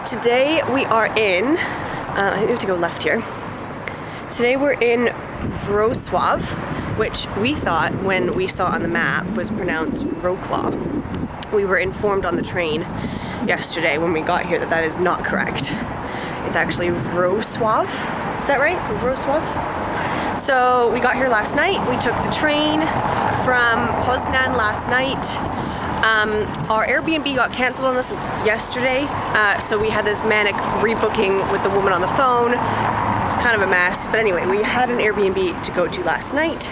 Today we are in, I have to go left here. Today we're in Wrocław, which we thought when we saw on the map was pronounced Wrocław. We were informed on the train yesterday when we got here that that is not correct. It's actually Wrocław. Is that right? Wrocław? So we got here last night. We took the train from Poznań last night. Our Airbnb got canceled on us yesterday, so we had this manic rebooking with the woman on the phone. It was kind of a mess, but anyway, we had an Airbnb to go to last night.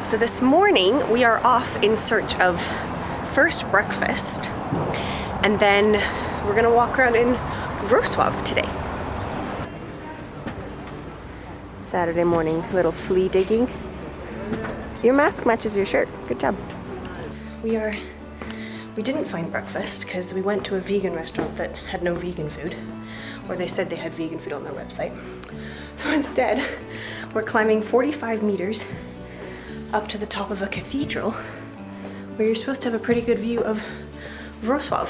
So this morning we are off in search of first breakfast, and then we're gonna walk around in Wrocław today. Saturday morning, little flea digging. Your mask matches your shirt. Good job. We didn't find breakfast because we went to a vegan restaurant that had no vegan food, or they said they had vegan food on their website. So instead, we're climbing 45 meters up to the top of a cathedral where you're supposed to have a pretty good view of Wrocław.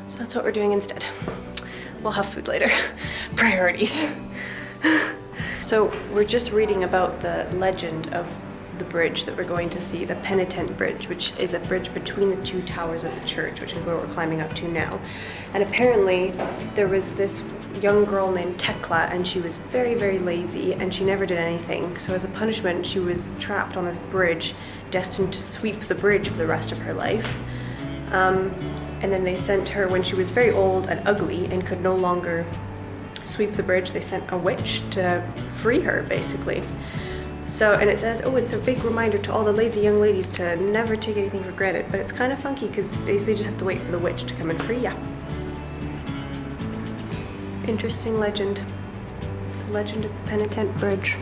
So that's what we're doing instead. We'll have food later. Priorities. So we're just reading about the legend of the bridge that we're going to see, the Penitent Bridge, which is a bridge between the two towers of the church, which is where we're climbing up to now. And apparently there was this young girl named Tekla, and she was very, very lazy, and she never did anything. So as a punishment, she was trapped on this bridge, destined to sweep the bridge for the rest of her life. And then they sent her, when she was very old and ugly and could no longer sweep the bridge, they sent a witch to free her, basically. So, and it says, oh, it's a big reminder to all the lazy young ladies to never take anything for granted, but it's kind of funky because basically you just have to wait for the witch to come and free ya. Interesting legend. The legend of the Penitent Bridge.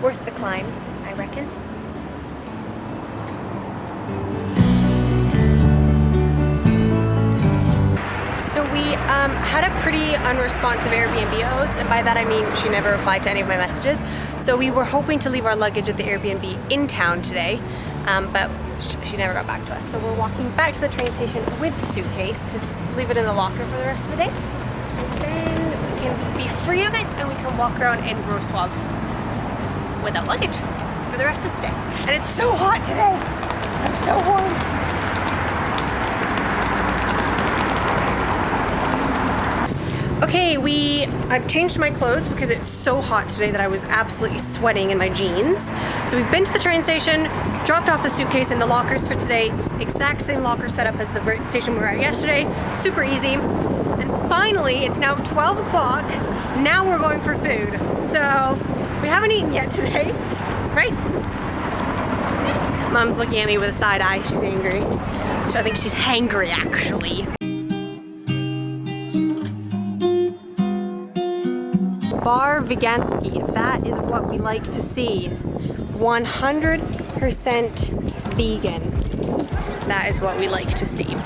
Worth the climb, I reckon. So we had a pretty unresponsive Airbnb host, and by that I mean she never replied to any of my messages. So we were hoping to leave our luggage at the Airbnb in town today, but she never got back to us. So we're walking back to the train station with the suitcase to leave it in a locker for the rest of the day. And then we can be free of it and we can walk around in Wrocław without luggage for the rest of the day. And it's so hot today. I'm so warm. Okay, I've changed my clothes because it's so hot today that I was absolutely sweating in my jeans. So we've been to the train station, dropped off the suitcase in the lockers for today. Exact same locker setup as the station we were at yesterday. Super easy. And finally, it's now 12 o'clock. Now we're going for food. So we haven't eaten yet today, right? Mom's looking at me with a side eye. She's angry. So I think she's hangry, actually. Bar Vegansky, that is what we like to see. 100% vegan. That is what we like to see.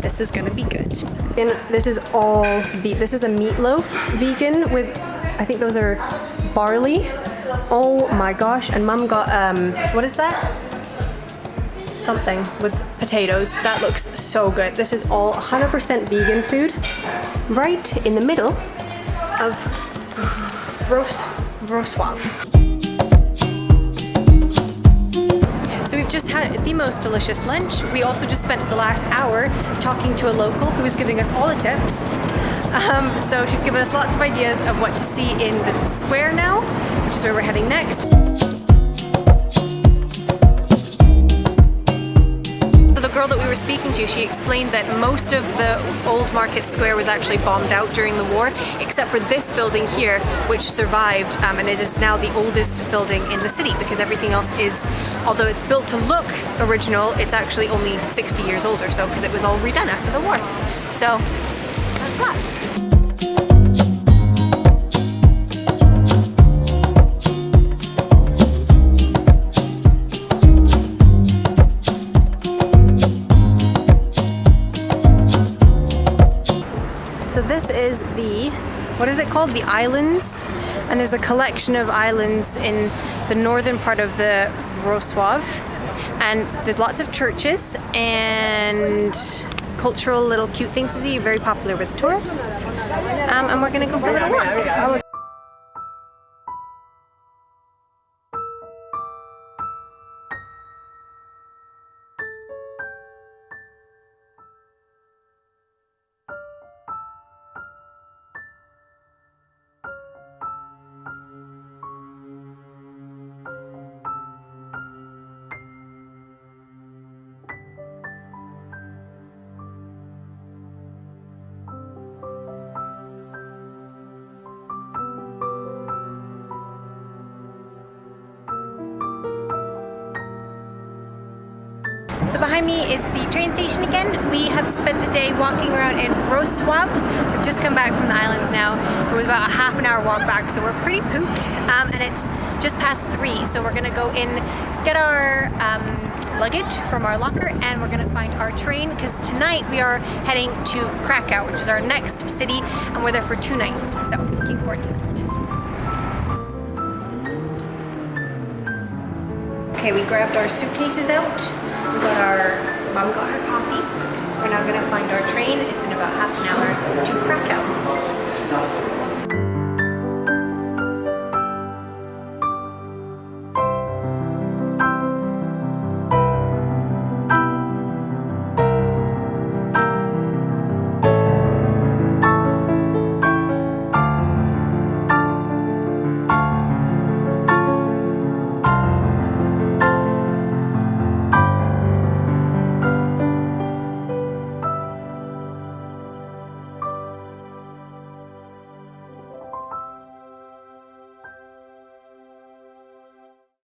This is gonna be good. And this is all this is a meatloaf vegan with, I think those are barley. Oh my gosh, and Mom got, what is that? Something with potatoes. That looks so good. This is all 100% vegan food, right in the middle of Wrocław. So we've just had the most delicious lunch. We also just spent the last hour talking to a local who was giving us all the tips. So she's given us lots of ideas of what to see in the square now, which is where we're heading next. So the girl that we were speaking to, she explained that most of the old market square was actually bombed out during the war, except for this building here, which survived, and it is now the oldest building in the city because everything else is, although it's built to look original, it's actually only 60 years old or so because it was all redone after the war. So that's that. this is the, what is it called? The islands. And there's a collection of islands in the northern part of the Wrocław. And there's lots of churches and cultural little cute things to see, very popular with tourists. And we're gonna go for a little walk. So behind me is the train station again. We have spent the day walking around in Wrocław. We've just come back from the islands now. It was about a half an hour walk back, so we're pretty pooped. And it's just past 3, so we're gonna go in, get our luggage from our locker, and we're gonna find our train, because tonight we are heading to Krakow, which is our next city, and we're there for 2 nights. So looking forward to that. Okay, we grabbed our suitcases out.